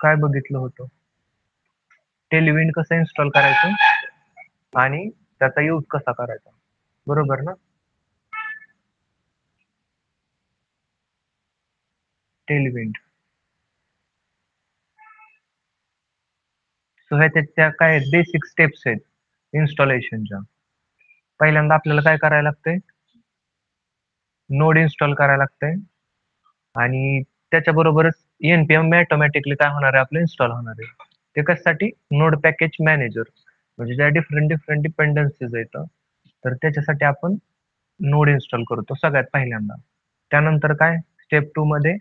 काय बघितलं होतं? टेलविंड कसं इन्स्टॉल करायचं आणि त्याचा यूज कसा करायचा, बरोबर ना? टेलविंड. सो ह्याच्या काय बेसिक स्टेप्स आहेत इन्स्टॉलेशनच्या. पहिल्यांदा आपल्याला काय करायला लागतंय? नोड इन्स्टॉल करायला लागतंय आणि त्याच्याबरोबरच npm ऑटोमॅटिकली काय होणार आहे, आपलं इन्स्टॉल होणार आहे. ते कशासाठी? नोड पॅकेज मॅनेजर, म्हणजे ज्या डिफरंट डिफरंट डिपेंडन्सीज आहेत तर त्याच्यासाठी आपण नोड इन्स्टॉल करतो सगळ्यात पहिल्यांदा. त्यानंतर काय स्टेप 2 मध्ये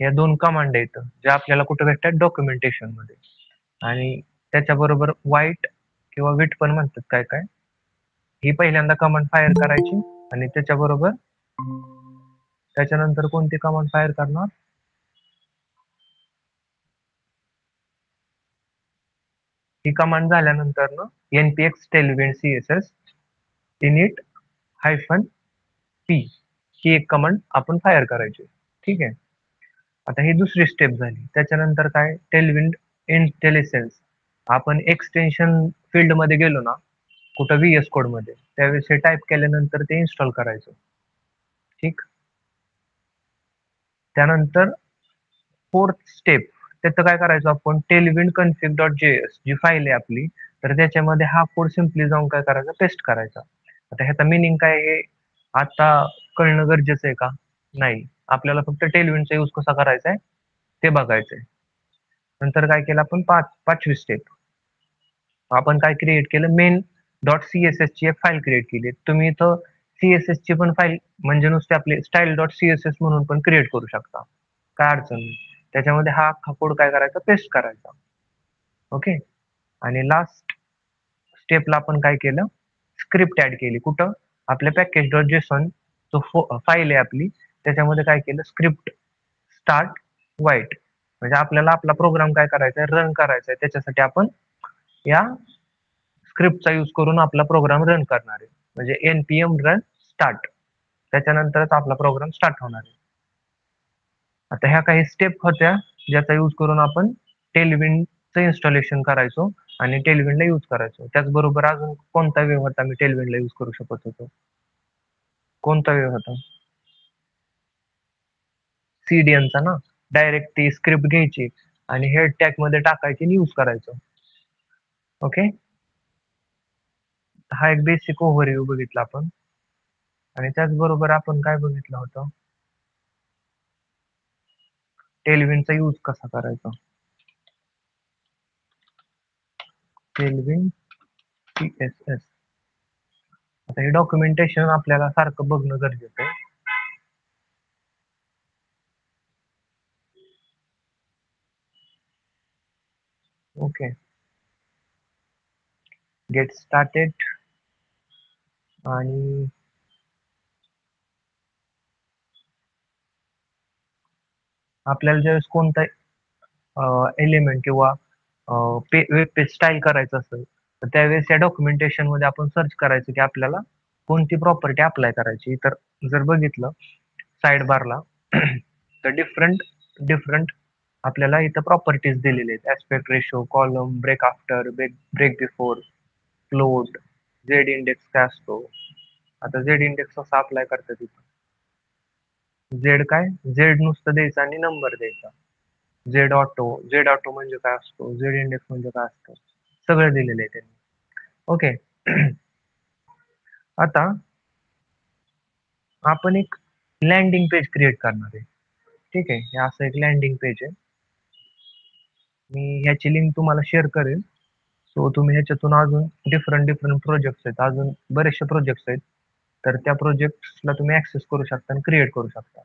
या 2 कमांड आहेत ज्या आपल्याला कुठे भेटतात? डॉक्युमेंटेशन मध्ये. आणि त्याच्याबरोबर वाईट किंवा विट पण म्हणतात काय काय. ही पहिल्यांदा कमांड फायर करायची आणि त्याच्यानंतर कोणती कमांड फायर करणार? ही कमांड झाल्यानंतर ना npx tailwind css init -p ही एक कमांड आपण फायर करायची. ठीक आहे. आता ही दुसरी स्टेप झाली. त्याच्यानंतर काय? टेलविंड इंटेलिसेन्स. आपण एक्सटेन्शन फील्ड मध्ये गेलो ना कुठं VS कोड मध्ये, त्यावेळेस हे टाईप केल्यानंतर ते इन्स्टॉल करायचं. ठीक. त्यानंतर फोर्थ स्टेप, त्याचं काय करायचं आपण? टेलविंड config.js जी फाईल आहे आपली, तर त्याच्यामध्ये हा कोड सिम्पली जाऊन काय करायचा? पेस्ट करायचा. आता ह्याचा मिनिंग काय आहे आता कळणं गरजेचं आहे का? नाही. आपल्याला फक्त टेलविंडचा यूज कसा करायचा आहे ते बघायचंय. नंतर काय केलं आपण? पाचवी स्टेप, आपण काय क्रिएट केलं? मेन डॉट सीएसएस ची एक फाईल क्रिएट केली. तुम्ही इथं सीएसएस ची पण फाईल म्हणजे नुसते आपले स्टाईल डॉट सीएसएस म्हणून पण क्रिएट करू शकता, काय अडचण नाही. त्याच्यामध्ये हा अख्खा कोड काय करायचा? पेस्ट करायचा. ओके. आणि लास्ट स्टेपला आपण काय केलं? स्क्रिप्ट ऍड केली. कुठं? आपल्या पॅकेज डॉट जेसन जो फाईल आहे आपली, त्याच्यामध्ये काय केलं? स्क्रिप्ट स्टार्ट वाईट, म्हणजे आपल्याला आपला प्रोग्राम काय करायचा आहे? रन करायचा आहे. त्याच्यासाठी आपण या स्क्रिप्टचा यूज करून आपला प्रोग्राम रन करणार आहे. म्हणजे npm रन स्टार्ट, त्याच्यानंतरच आपला प्रोग्राम स्टार्ट होणार आहे. आता ह्या काही स्टेप होत्या ज्याचा यूज करून आपण टेलविंडचं इन्स्टॉलेशन करायचो आणि टेलविंडला यूज करायचो. त्याचबरोबर अजून कोणता वे होता मी टेलविंडला यूज करू शकत होतो? कोणता वे होता? सीडीएनचा ना. डायरेक्ट ती स्क्रिप्ट घ्यायची आणि हेड टॅग मध्ये टाकायची आणि यूज करायचं. ओके. हा एक बेसिक ओव्हरव्ह्यू बघितला आपण. आणि त्याचबरोबर आपण काय बघितलं होतं? टेलविंडचा यूज कसा करायचा? Tailwind CSS. आता हे डॉक्युमेंटेशन आपल्याला सारखं बघणं गरजेचं आहे. ओके. Get started. आणि आपल्याला ज्यावेळेस कोणता एलिमेंट किंवा वेब पेज स्टाईल करायचं असेल तर त्यावेळेस या डॉक्युमेंटेशन मध्ये आपण सर्च करायचं की आपल्याला कोणती प्रॉपर्टी अप्लाय करायची. तर जर बघितलं साइड बारला तर डिफरंट डिफरंट आपल्याला इथं प्रॉपर्टीज दिलेले आहेत. Aspect ratio, column, break after, break before, float, Z index काय असतो. आता झेड इंडेक्स कसा अप्लाय करतात तिथं? झेड काय? झेड नुसतं द्यायचं आणि नंबर द्यायचा. झेड ऑटो म्हणजे काय असतो? झेड इंडेक्स म्हणजे काय असतं? सगळं दिलेलं आहे त्यांनी. ओके. आता आपण एक लँडिंग पेज क्रिएट करणार आहे. ठीक आहे. हे असं एक लँडिंग पेज आहे. मी ह्याची लिंक तुम्हाला शेअर करेल. सो तुम्ही ह्याच्यातून अजून डिफरंट डिफरंट प्रोजेक्ट्स आहेत, अजून बरेचसे प्रोजेक्ट्स आहेत, तर त्या प्रोजेक्ट्सला तुम्ही ऍक्सेस करू शकता आणि क्रिएट करू शकता.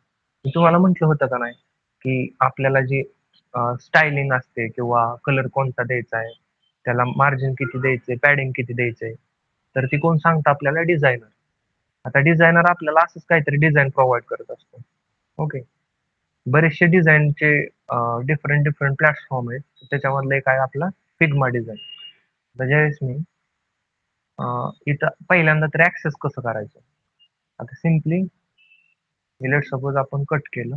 मी तुम्हाला म्हटलं होतं का नाही की आपल्याला जी स्टायलिंग असते किंवा कलर कोणता द्यायचा आहे, त्याला मार्जिन किती द्यायचंय, पॅडिंग किती द्यायचंय, तर ती कोण सांगतं? आपल्याला डिझायनर. आता डिझायनर आपल्याला असंच काहीतरी डिझाईन प्रोव्हाइड करत असतो. ओके. बरेचसे डिझाईनचे डिफरंट डिफरंट प्लॅटफॉर्म आहेत. त्याच्यामधलं एक आहे आपला फिग्मा डिझाईन. ज्यावेळेस मी इथं पहिल्यांदा तर ऍक्सेस कसं करायचं? आता सिम्पली लेट सपोज आपण कट केलं.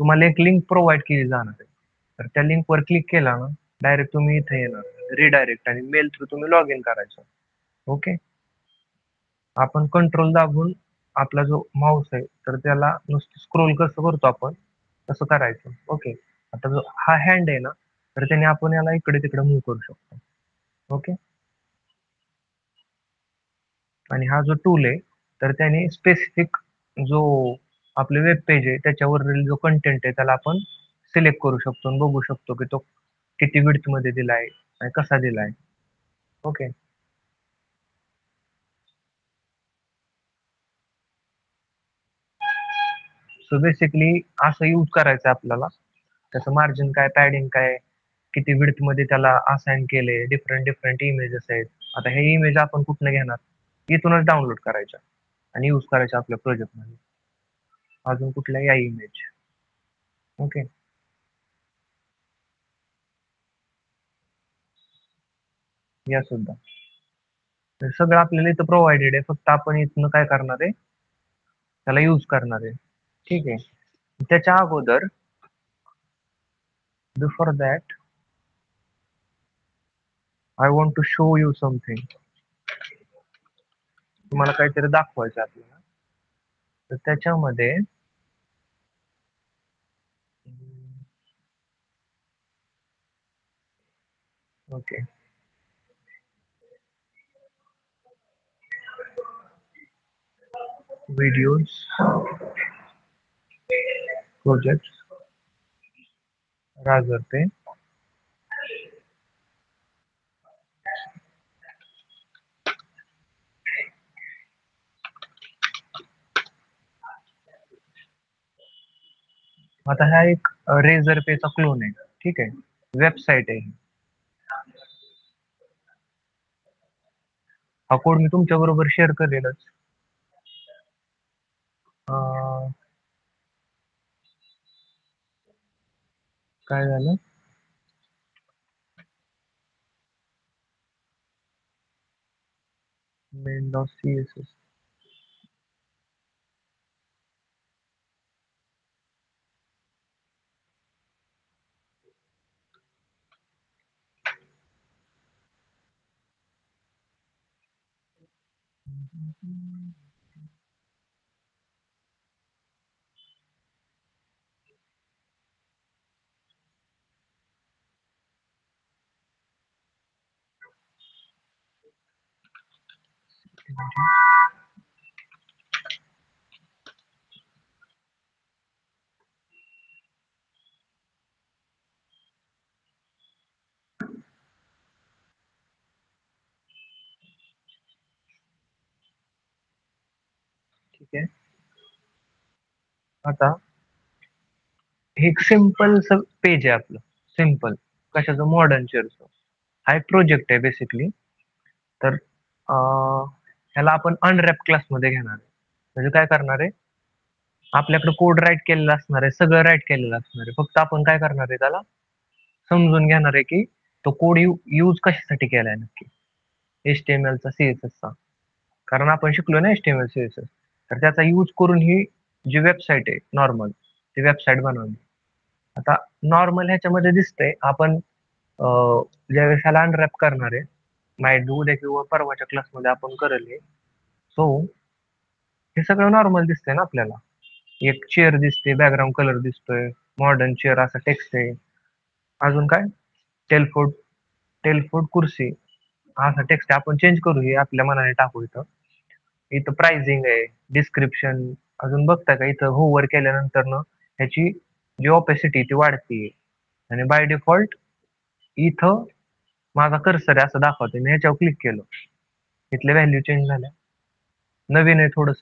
तुम्हाला एक लिंक प्रोव्हाइड केली जाणार आहे. तर त्या लिंकवर क्लिक केला ना, डायरेक्ट तुम्ही इथे येणार रिडायरेक्ट आणि मेल थ्रू तुम्ही लॉग इन करायचं. ओके. आपण कंट्रोल दाबून आपला जो माऊस आहे तर त्याला नुसतं स्क्रोल कसं करतो आपण तसं करायचं. ओके. आता जो हा हँड आहे ना, तर त्याने आपण याला इकडे तिकडे मूव्ह करू शकतो. ओके. आणि हा जो टूल आहे तर त्याने स्पेसिफिक जो आपले वेब पेज आहे त्याच्यावरील जो कंटेंट आहे त्याला आपण सिलेक्ट करू शकतो आणि बघू शकतो की तो किती विड्थ मध्ये दिलाय आणि कसा दिलाय. ओके. सो बेसिकली असं यूज करायचं आपल्याला. त्याचं मार्जिन काय, पॅडिंग काय, किती विड्थ मध्ये त्याला असाइन केले, डिफरंट डिफरंट इमेजेस आहेत. आता हे इमेज आपण कुठनं घेणार, इथूनच डाउनलोड करायच्या आणि यूज करायच्या आपल्या प्रोजेक्ट मध्ये. अजून कुठल्याही या इमेज. ओके. या सुद्धा हे सगळं आपल्याला इथं प्रोव्हाइडेड आहे, फक्त आपण इथनं काय करणार आहे, त्याला यूज करणार आहे. ठीक आहे. त्याच्या अगोदर before that I want to show you something. तुम्हाला काहीतरी दाखवायचं आपल्याला. तर त्याच्यामध्ये ओके, व्हिडिओज, प्रोजेक्ट, राजर पे. आता हा एक रेझर पेचा क्लोन आहे. ठीक आहे. वेबसाईट आहे. हा कोड मी तुमच्या बरोबर शेअर करेलच. काय झालं, main dot C S S. ठीक आहे. आता हे एक सिम्पल पेज आहे आपलं. सिम्पल कशाचं, मॉडर्न चेअरचं. हा एक प्रोजेक्ट आहे बेसिकली. तर ह्याला आपण अनरॅप क्लासमध्ये घेणार आहे. म्हणजे काय करणार आहे, आपल्याकडे कोड राईट केलेला असणार आहे, सगळं राईट केलेलं असणार आहे. फक्त आपण काय करणार आहे, त्याला समजून घेणार आहे की तो कोड यूज कशासाठी केलाय नक्की. HTML चा, CSS चा. कारण आपण शिकलो ना HTML CSS. तर त्याचा यूज करून ही जी वेबसाईट आहे नॉर्मल, ती वेबसाईट बनवली. आता नॉर्मल ह्याच्यामध्ये दिसतंय आपण ज्यावेळेस ह्याला अनरॅप करणार आहे, माहिती उद्या किंवा परवाच्या क्लासमध्ये आपण करेल हे. सो हे सगळं नॉर्मल दिसतंय ना आपल्याला. एक चेअर दिसते, बॅकग्राऊंड कलर दिसतोय, मॉडर्न चेअर असा टेक्स्ट आहे. अजून काय, टेलफोर्ड, टेलफोर्ड कुर्सी असा टेक्स्ट आपण चेंज करू, हे आपल्या मनाने टाकू इथं. इथं प्राइसिंग आहे, डिस्क्रिप्शन. अजून बघता का इथं होवर केल्यानंतर ना ह्याची जी ऑपेसिटी ती वाढते. आणि बाय डिफॉल्ट इथं माझा कर्सर आहे असं दाखवते. मी ह्याच्यावर क्लिक केलं, इथल्या व्हॅल्यू चेंज झाल्या. नवीन आहे थोडस.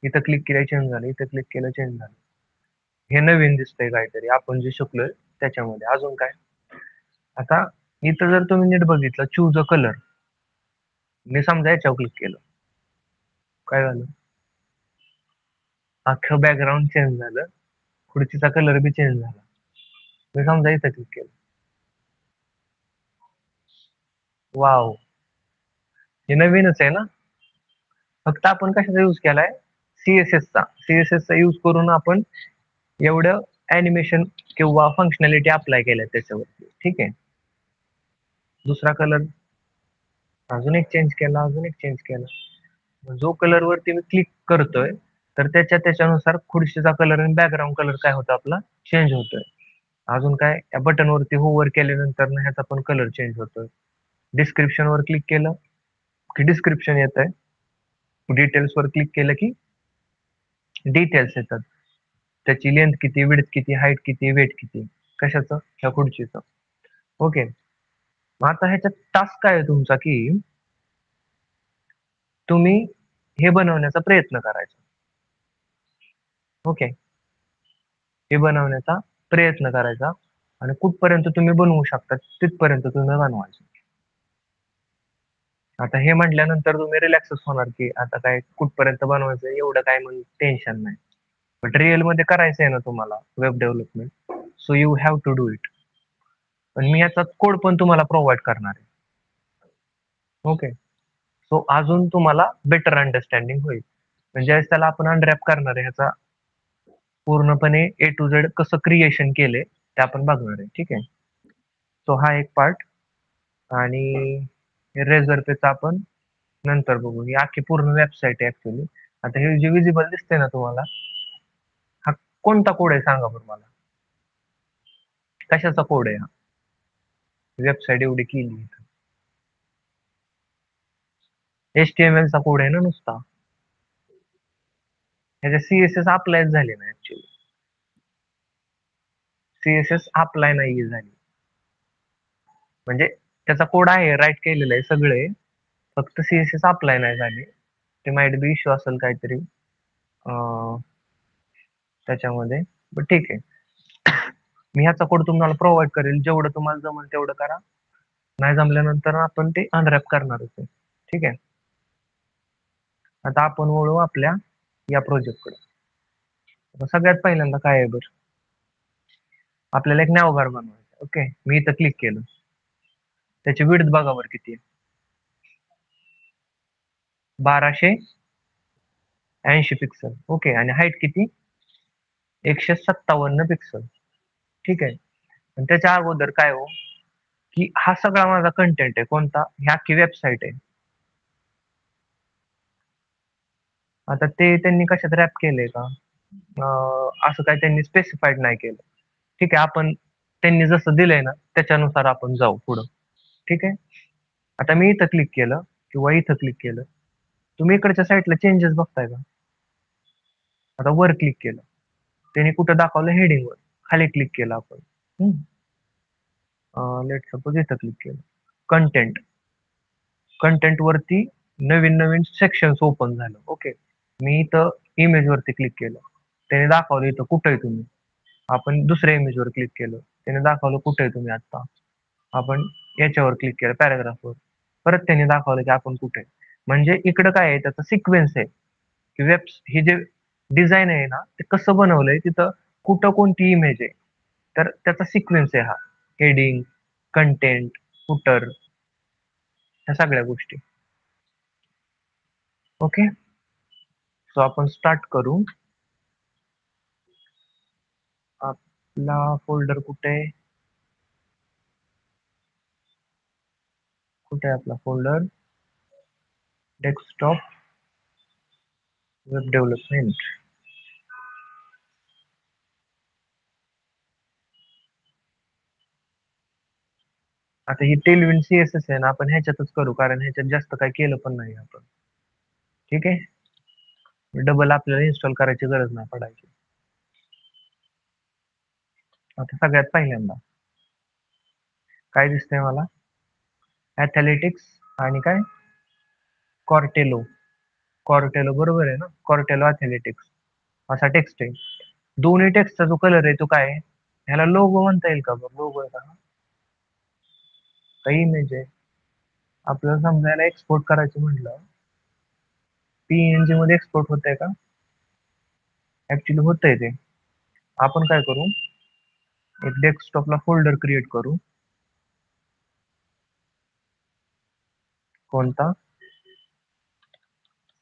इथं क्लिक केलं चेंज झालं, इथं क्लिक केलं चेंज झालं. हे नवीन दिसतंय काहीतरी आपण जे शिकलोय त्याच्यामध्ये. अजून काय, आता इथं जर तुम्ही नीट बघितलं, चूज अ कलर. मी समजा याच्यावर क्लिक केलं, काय झालं, अख्खं बॅकग्राऊंड चेंज झालं, खुर्चीचा कलर बी चेंज झाला. मी समजा इथं क्लिक केलं, वाव, हे नवीनच आहे ना. फक्त आपण कशाचा यूज केलाय, सीएसएस चा. सीएसएस चा यूज करून आपण एवढं ऍनिमेशन किंवा फंक्शनॅलिटी अप्लाय केल्या त्याच्यावरती. ठीक आहे. दुसरा कलर अजून एक चेंज केला, अजून एक चेंज केला. जो कलर वरती मी क्लिक करतोय तर त्याच्यानुसार खुर्चीचा कलर आणि बॅकग्राऊंड कलर काय होतो आपला चेंज होतोय. अजून काय या बटन वरती होवर केल्यानंतर ना ह्याचा पण कलर चेंज होतोय. डिस्क्रिप्शन वर क्लिक केलं की डिस्क्रिप्शन येत आहे. डिटेल्स वर क्लिक केलं की डिटेल्स येतात. त्याची लेंथ किती, विड्थ किती, हाईट किती, वेट किती, कशाचं, ह्या खुर्चीचं. ओके. मग आता ह्याच्यात टास्क काय आहे तुमचा, की तुम्ही हे बनवण्याचा प्रयत्न करायचा. ओके. हे बनवण्याचा प्रयत्न करायचा आणि कुठपर्यंत तुम्ही बनवू शकता तिथपर्यंत तुम्ही बनवायचं. आता हे म्हटल्यानंतर तुम्ही रिलॅक्सच होणार, की आता काय कुठपर्यंत बनवायचं एवढं काय म्हणून टेन्शन नाही. बट रिअल मध्ये करायचं आहे ना तुम्हाला web development, so you have to do it. पण मी याचा कोड पण तुम्हाला प्रोव्हाइड करणार आहे. ओके. सो अजून तुम्हाला बेटर अंडरस्टँडिंग होईल. म्हणजे त्याला आपण अनरॅप करणार आहे, ह्याचा पूर्णपणे ए टू झेड कसं क्रिएशन केले ते आपण बघणार आहे. ठीक आहे. सो हा एक पार्ट. आणि रेझर पेचा आपण नंतर बघू. ही अख्खी पूर्ण वेबसाईट आहे ऍक्च्युली. आता हे जे विजिबल दिसते ना तुम्हाला, हा कोणता कोड आहे सांगा बरं मला. कशाचा कोड आहे हा? वेबसाईट एवढी केली, HTML चा कोड आहे ना नुसता. ह्याच्या CSS अप्लाय झाले ना ऍक्च्युली. CSS अप्लाय नाही झाली. म्हणजे त्याचा कोड आहे, राईट केलेलं आहे सगळे, फक्त CSS अप्लाय नाही झाले. ते माइट बी इश्यू असेल काहीतरी त्याच्यामध्ये. बट ठीक आहे. मी ह्याचा कोड तुम्हाला प्रोव्हाइड करेल. जेवढं तुम्हाला जमेल तेवढं करा. नाही जमल्यानंतर आपण ते अनरॅप करणारच आहे. ठीक आहे. आता आपण वळू आपल्या या प्रोजेक्टकडे. सगळ्यात पहिल्यांदा काय आहे बरं, आपल्याला एक नॅव्हबार बनवायचा. ओके. मी इथं क्लिक केलं. त्याची विड्थ बघा बरं किती आहे. 1280 पिक्सल. ओके. आणि हाईट किती, 157 पिक्सल. ठीक आहे. आणि त्याच्या अगोदर काय हो, की हा सगळा माझा कंटेंट आहे. कोणता, ह्या अख्खी वेबसाईट आहे. आता ते त्यांनी कशात रॅप केलंय का, असं काय त्यांनी स्पेसिफाईड नाही केलं. ठीक आहे. आपण त्यांनी जसं दिलंय ना त्याच्यानुसार आपण जाऊ पुढं. ठीक आहे. आता मी इथं क्लिक केलं किंवा इथं क्लिक केलं, तुम्ही इकडच्या साईडला चेंजेस बघताय का. आता वर क्लिक केलं, त्यांनी कुठं दाखवलं, हेडिंग वर. खाली क्लिक केलं आपण, लेट सपोज इथं क्लिक केलं, कंटेंट. कंटेंट वरती नवीन नवीन सेक्शन्स ओपन झालं. ओके. मी इथं इमेज वरती क्लिक केलं, त्याने दाखवलं इथं कुठं आहे तुम्ही. आपण दुसऱ्या इमेज वर क्लिक केलं, त्याने दाखवलं कुठे आहे तुम्ही आता. आपण याच्यावर क्लिक केलं, पॅराग्राफवर, परत त्यांनी दाखवलं की आपण कुठे आहे. म्हणजे इकडं काय आहे, त्याचा सिक्वेन्स आहे की हे जे डिझाईन आहे ना ते कसं बनवलंय, तिथं कुठं कोणती इमेज आहे, तर त्याचा सिक्वेन्स आहे हा. हेडिंग, कंटेंट, फुटर, ह्या सगळ्या गोष्टी. ओके. सो आपण स्टार्ट करू. आपला फोल्डर कुठे आहे, कुठे आहे आपला फोल्डर, डेस्कटॉप, वेब डेव्हलपमेंट. आता ही टेलविंड CSS आहे ना, आपण ह्याच्यातच करू, कारण ह्याच्यात जास्त काय केलं पण नाही आपण. ठीक आहे. डबल आपल्याला इन्स्टॉल करायची गरज नाही पडायची. आता सगळ्यात पहिल्यांदा काय दिसतंय मला, ऍथलेटिक्स आणि काय, कॉर्टेलो. कॉर्टेलो बरोबर आहे ना, कॉर्टेलो ऍथलेटिक्स असा टेक्स्ट आहे. दोन्ही टेक्स्टचा जो कलर आहे तो काय आहे, ह्याला लोगो म्हणता येईल का बरं, लोगो आहे का, काही इमेज आहे. आपल्याला समजायला एक्सपोर्ट करायचं म्हटलं, PNG मध्ये एक्सपोर्ट होतंय का, ऍक्च्युली होतंय ते. आपण काय करू, एक डेस्कटॉपला फोल्डर क्रिएट करू. कोणता,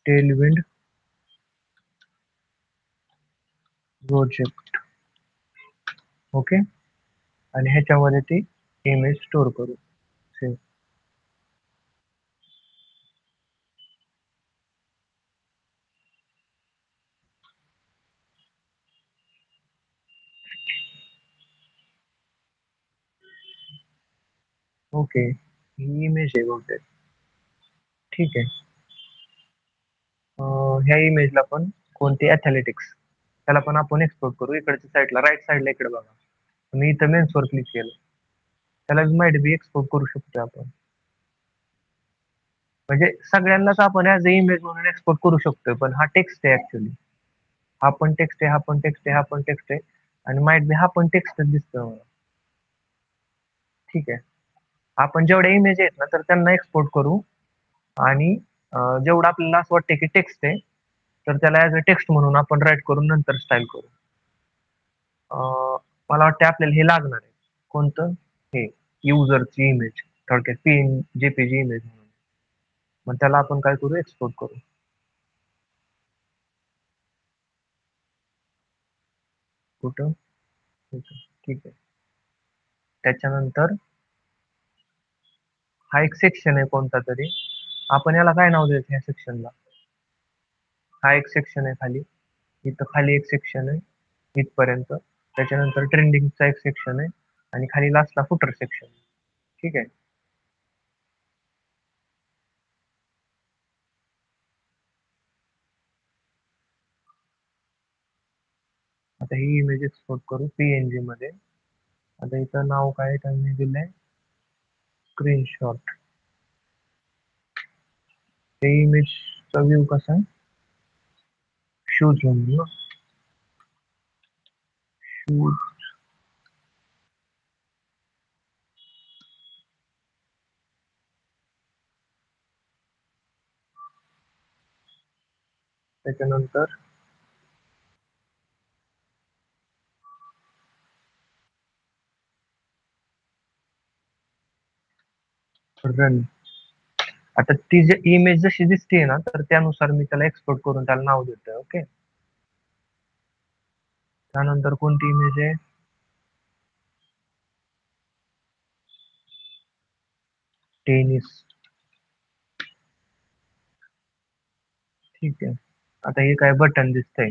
टेलविंड प्रोजेक्ट. ओके. आणि ह्याच्यामध्ये ती इमेज स्टोअर करू. सेव्ह. ओके, ही इमेज आहे बहुतेक. ठीक आहे. ह्या इमेजला पण कोणती ॲथलेटिक्स, त्याला पण आपण एक्सपोर्ट करू. इकडच्या साईडला, राईट साईडला इकडे बघा. मी इथं मेन्सवर क्लिक केलं. त्याला माहिती बी एक्सपोर्ट करू शकतो आपण. म्हणजे सगळ्यांनाच आपण ऍज अ इमेज म्हणून एक्सपोर्ट करू शकतोय, पण हा टेक्स्ट आहे ऍक्च्युली. हा पण टेक्स्ट आहे, हा पण टेक्स्ट आहे, हा पण टेक्स्ट आहे. आणि माइट बी हा पण टेक्स्टच दिसतोय मला. ठीक आहे. आपण जेवढ्या इमेज आहेत ना, तर त्यांना एक्सपोर्ट करू. आणि जेवढं आपल्याला असं वाटतं की टेक्स्ट आहे, तर त्याला ऍज अ टेक्स्ट म्हणून आपण राईट करून नंतर स्टाईल करू. मला वाटतं आपल्याला हे लागणार आहे. कोणतं? हे युजरची इमेज, थोडक्यात जेपीजी इमेज म्हणून. मग त्याला आपण काय करू, एक्सपोर्ट करू. कुठं? इथं. ठीक आहे. त्याच्यानंतर हा एक सेक्शन आहे कोणता तरी. आपण याला काय नाव द्यायचं ह्या सेक्शनला? हा एक सेक्शन आहे खाली. इथं खाली एक सेक्शन आहे इथपर्यंत. त्याच्यानंतर ट्रेंडिंगचा एक सेक्शन आहे. आणि खाली लास्टला फुटर सेक्शन. ठीक आहे. आता ही इमेज एक्सपोर्ट करू पीएनजी मध्ये. आता इथं नाव काय त्यांनी दिलंय, स्क्रीनशॉट. ते इमेजचा व्ह्यू कसा आहे? शूज म्हणून ना. शूज. त्याच्यानंतर रन. आता ती जे इमेज जशी दिसते ना, तर त्यानुसार मी त्याला एक्सपोर्ट करून त्याला नाव देतोय. ओके. त्यानंतर कोणती इमेज आहे? टेनिस. ठीक आहे. आता हे काय बटन दिसतंय.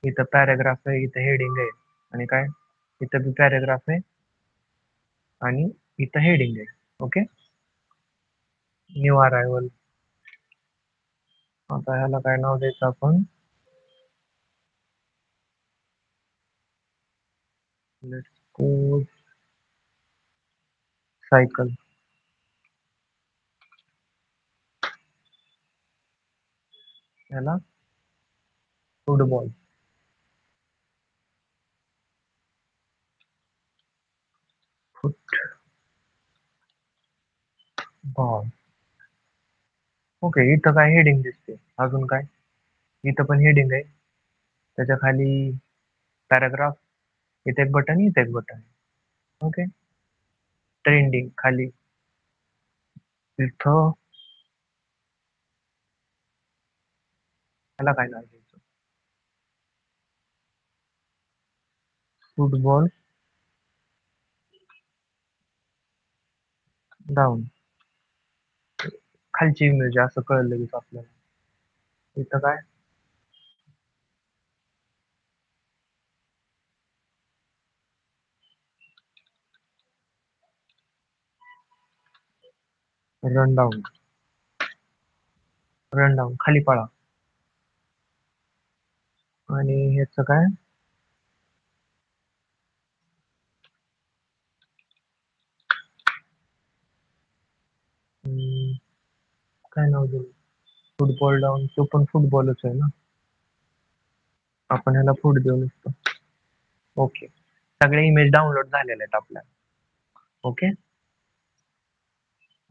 इथं पॅराग्राफ आहे, इथं हेडिंग आहे. आणि काय, इथं बी पॅराग्राफ आहे आणि इथं हेडिंग आहे. ओके. New arrival. आता ह्याला काय नाव द्यायचं आपण? Let's go cycle. ह्याला फुटबॉल. फुटबॉल. ओके. इथं काय हेडिंग दिसते, अजून काय? इथं पण हेडिंग आहे. त्याच्या खाली पॅराग्राफ. इथे एक बटन, इथे एक बटन. ओके. ट्रेंडिंग खाली. इथं ह्याला काय नाव द्यायचं? Football down. खालची इमेज असं कळलं लगेच आपल्याला. इथं काय? Run down. रन डाऊन खाली पळा. आणि ह्याचं काय? हम्म, काय नाव देऊ? Football down. तो पण फुटबॉलच आहे ना. आपण ह्याला फुट देऊ नुसतं. ओके. सगळे इमेज डाउनलोड झालेले आहेत आपल्या. ओके.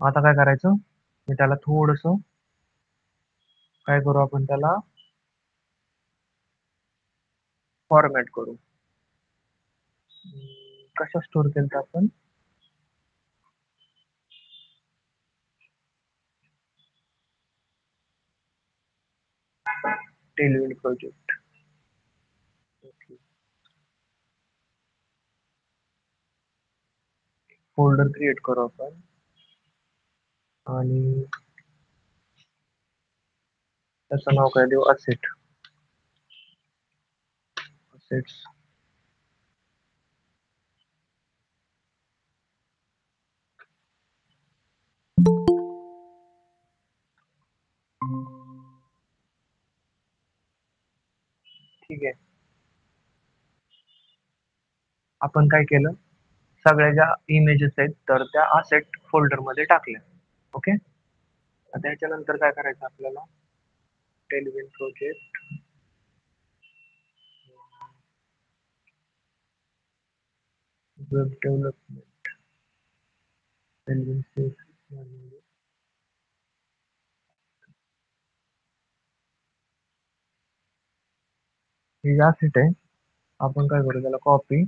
आता काय करायचं, मी त्याला थोडस काय करू, आपण त्याला फॉर्मॅट करू. कशा स्टोअर केलं आपण? Tailwind project. फोल्डर क्रिएट करू आपण आणि त्याचं नाव काय देऊ, असेट्स. ठीक आहे. आपण काय केलं, सगळ्या ज्या इमेजेस आहेत तर त्या असेट फोल्डर मध्ये टाकल्या. ओके. आता ह्याच्यानंतर काय करायचं आपल्याला, Tailwind project, web development, Tailwind हे जे असेट आहे आपण काय करू, त्याला कॉपी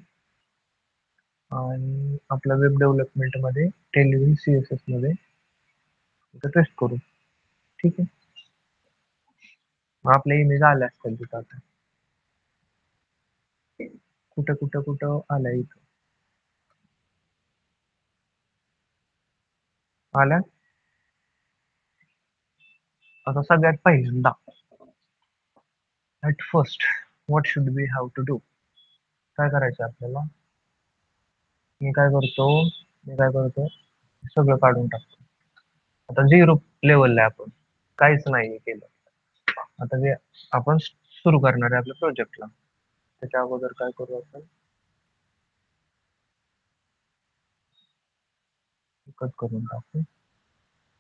आणि आपल्या वेब डेव्हलपमेंट मध्ये टेलविन CSS मध्ये पेस्ट करू. ठीक आहे. मग आपल्या इमेज आल्या असतील तिथं. आता कुठं कुठं कुठं आल्या, इथं आल्या. आता सगळ्यात पहिल्यांदा at first what should we have to do, काय करायचं आपल्याला. मी काय करतो सगळं काढून टाकतो. आता 0 लेवलला आपण काहीच नाही केलं. आता जे आपण सुरू करणार आहे आपल्या प्रोजेक्टला, त्याच्या अगोदर काय करू आपण, कट करून टाकू.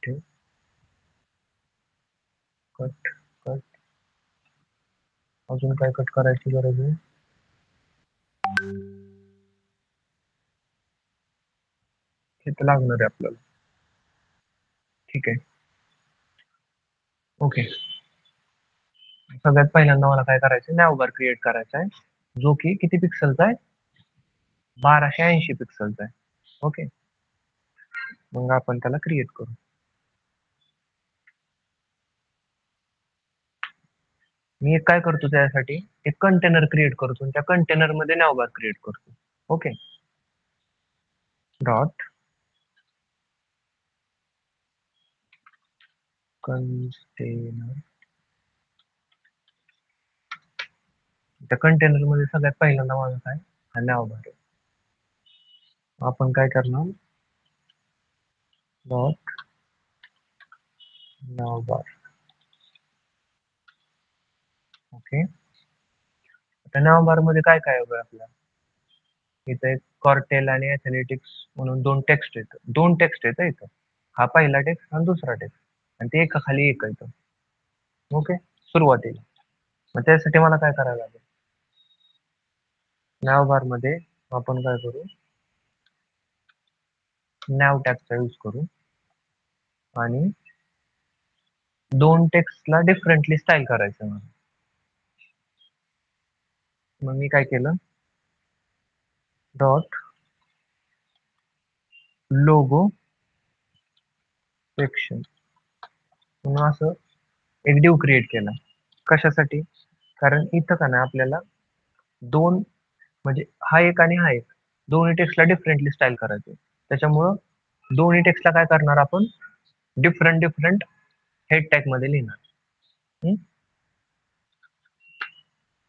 ठेव, कट, कट. अजून काय कट करायची गरज आहे, हे तर लागणार आहे आपल्याला. ठीक आहे. ओके. सगळ्यात पहिल्यांदा मला काय करायचं, नॅवबार क्रिएट करायचा आहे, जो की किती पिक्सलचा आहे, 1280 पिक्सलचा आहे. ओके. मग आपण त्याला क्रिएट करू. मी एक काय करतो त्यासाठी, एक कंटेनर क्रिएट करतो आणि त्या कंटेनर मध्ये नॅवबार क्रिएट करतो. ओके. डॉट कंटेनर, त्या कंटेनर मध्ये सगळ्यात पहिल्यांदा माझा काय, हा नॅवबार आहे. आपण काय करणार, डॉट नॅवबार. ओके. आता नॅवबार मध्ये काय काय आहे आपल्या इथं, एक कॉर्टेल आणि एथलेटिक्स म्हणून दोन टेक्स्ट येतं इथं. हा पहिला टेक्स्ट आणि दुसरा टेक्स्ट, आणि ते एका खाली एक येतं. ओके. सुरुवातीला मग त्यासाठी मला काय करायला लागेल, नॅव बार मध्ये आपण काय करू, नॅव टॅगचा यूज करू आणि दोन टेक्स्टला डिफरंटली स्टाईल करायचं. मग मी काय केलं, डॉट लोगो सेक्शन म्हणून असं एक डिव क्रिएट केला. कशासाठी, कारण इथं का नाही आपल्याला दोन, म्हणजे हा एक आणि हा एक, दोन्ही टेक्स्टला डिफरंटली स्टाईल करायचं. त्याच्यामुळं दोन्ही टेक्स्टला काय करणार आपण, डिफरंट डिफरंट हेड टॅग मध्ये लिहिणार.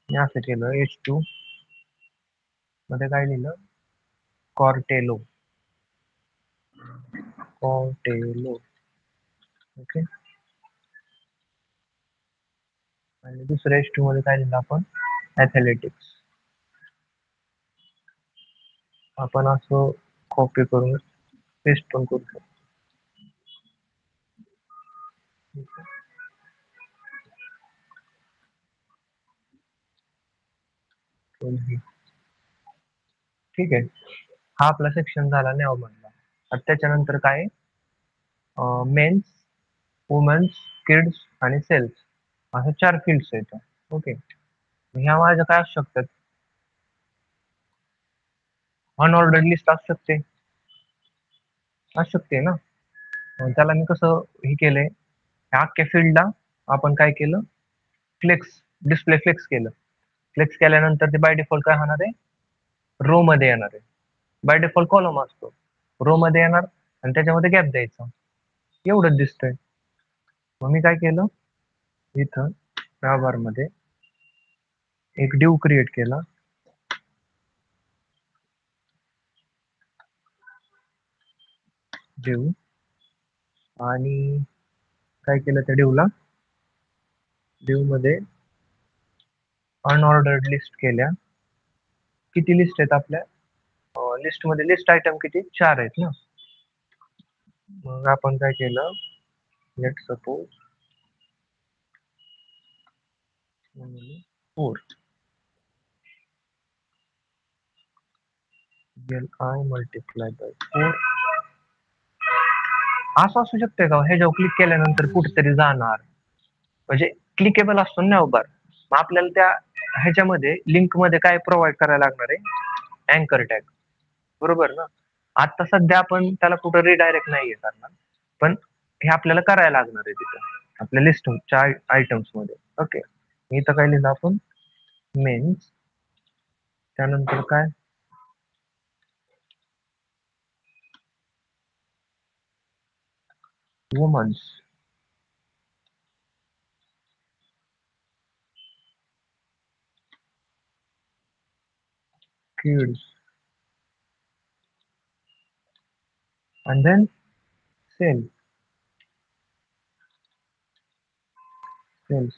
मी असं केलं, H2 मध्ये काय लिहिलं, कॉर्टेलो, कॉर्टेलो. ओके. आणि दुसऱ्या H2 मध्ये काय लिहिलं आपण, ऍथलेटिक्स. आपण असं कॉपी करून पेस्ट पण करू शकतो. ठीक आहे. हा आपला सेक्शन झाला नॅव मधला. आता त्याच्यानंतर काय, मेन्स, वुमेन्स, किड्स आणि सेल्स, असे 4 फील्ड्स आहेत. ओके. ह्या माझ्या काय असू शकतात, अनऑर्डर लिस्ट असू शकते ना. त्याला मी कसं हे केलंय, अख्ख्या फील्डला आपण काय केलं, फ्लेक्स, डिस्प्ले फ्लेक्स केलं. फ्लेक्स केल्यानंतर ते बाय डिफॉल्ट काय होणार आहे, रो मध्ये येणार आहे. बाय डिफॉल्ट कॉलम असतो, रो मध्ये येणार आणि त्याच्यामध्ये गॅप द्यायचा. एवढंच दिसतंय. मग मी काय केलं, इथं बार मध्ये एक डिव क्रिएट केला. डिव आणि काय केलं त्या डिव मध्ये अनऑर्डर्ड लिस्ट केल्या. किती लिस्ट आहेत आपल्या लिस्ट मध्ये? लिस्ट आयटम किती? 4 आहेत ना. मग आपण काय केलं, let suppose 4 li multiply by 4. असं असू शकतंय का ह्याच्यावर क्लिक केल्यानंतर कुठेतरी जाणार? म्हणजे क्लिकेबल असतो ना बार. मग आपल्याला त्या ह्याच्यामध्ये लिंक मध्ये काय प्रोव्हाइड करायला लागणार आहे? अँकर टॅग, बरोबर ना. आता सध्या आपण त्याला कुठं रिडायरेक्ट नाहीये करणार, पण हे आपल्याला करायला लागणार आहे तिथं आपल्या लिस्टच्या आयटम्स मध्ये. ओके, इथं काय लिहिलं आपण? मेन्स. त्यानंतर काय? Women's. Kids. and then sale. Sales.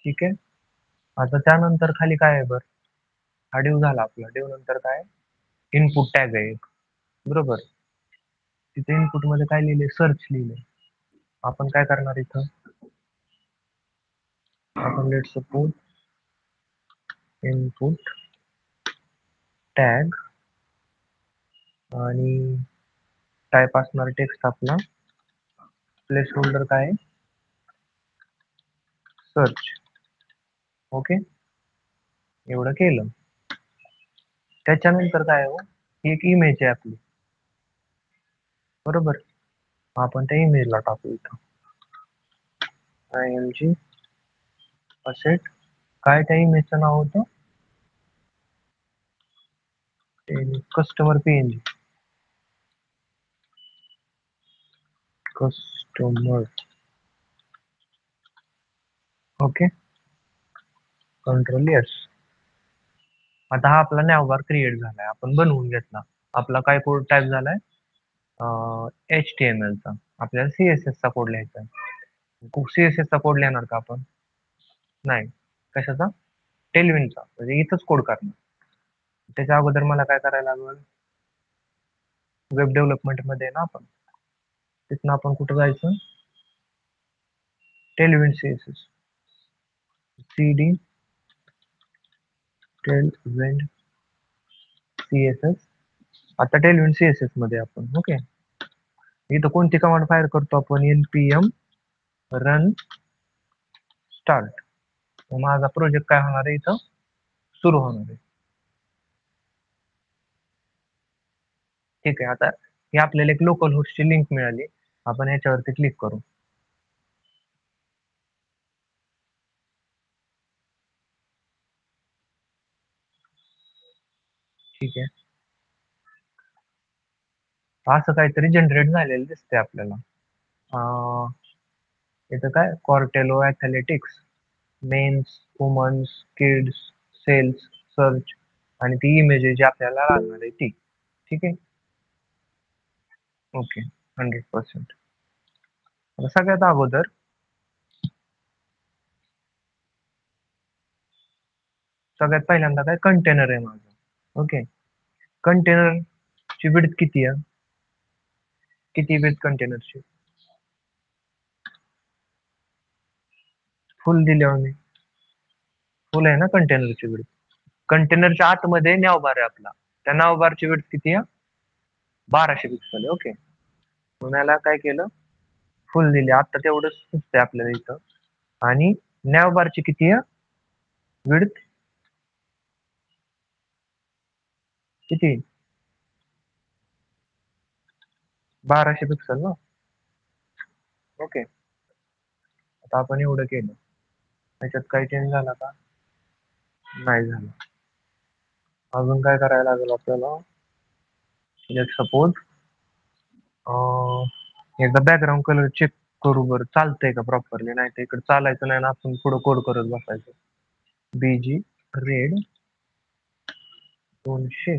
ठीक आहे. आता त्यानंतर खाली काय आहे? बरं, हा डिव झाला आपला. डिव नंतर काय? इनपुट टॅग आहे एक, बरोबर. तिथे इनपुट मध्ये काय लिहिले? सर्च लिहिले. आपण काय करणार इथं? आपण लेट सपोज इनपुट टॅग आणि टाइप असणार टेक्स्ट आपला. प्लेस होल्डर काय? सर्च. ओके, एवढं केलं. त्याच्यानंतर काय हो, ही एक इमेज आहे आपली, बरोबर. आपण त्या इमेजला टाकू इथं img असेट. काय त्या इमेजचं नाव होतं? Customer png. Customer. Okay, control yes. आता हा आपला नॅवबार क्रिएट झालाय, आपण बनवून घेतला. आपला काय कोड टाइप झालाय? HTML चा. आपल्याला CSS चा कोड लिहायचा आहे. CSS चा कोड लिहिणार का आपण? नाही. कशाचा? टेलविनचा. म्हणजे इथंच कोड करणार. त्याच्या अगोदर मला काय करायला लागेल? वेब डेव्हलपमेंट मध्ये ना आपण, तिथनं आपण कुठं जायचं? Tailwind CSS. cd Tailwind CSS. आता टेलविन CSS मध्ये आपण, ओके, इथं कोणती कमांड फायर करतो आपण? npm run start. माझा प्रोजेक्ट काय होणार आहे? इथं सुरू होणार आहे. ठीक आहे. आता हे आपल्याला एक लोकल होस्टची लिंक मिळाली. आपण याच्यावरती क्लिक करू. ठीक आहे. असं काहीतरी जनरेट झालेलं दिसतंय आपल्याला. इथं काय? Cortello athletics, men's, women's, kids, sales, search आणि ती इमेज जी आपल्याला लागणार आहे ती. ठीक आहे. ओके, 100%. सगळ्यात अगोदर सगळ्यात पहिल्यांदा काय? कंटेनर आहे माझं. ओके, कंटेनर ची विड्थ किती आहे? किती विड्थ कंटेनरची? फुल दिल्यावर मी फुल आहे ना कंटेनरची विड्थ. कंटेनरच्या आतमध्ये नॅवबार आहे आपला. त्या नॅवबारची विड्थ किती आहे? 1200 पिक्सल. ओके, मग याला काय केलं? फुल दिली. आता तेवढंच दिसतंय आपल्याला इथं. आणि नॅवबारची किती आहे विड्थ? किती? 1200 पिक्सल ना. ओके, आता आपण एवढं केलं. त्याच्यात काही चेंज झाला का? नाही झाला. अजून काय करायला लागेल आपल्याला, सपोज एकदा बॅकग्राऊंड कलर चेक करू बरं, चालतंय का प्रॉपरली, नाही तर इकडे चालायचं नाही ना, आपण पुढे कोड करत बसायचं. बीजी रेड 200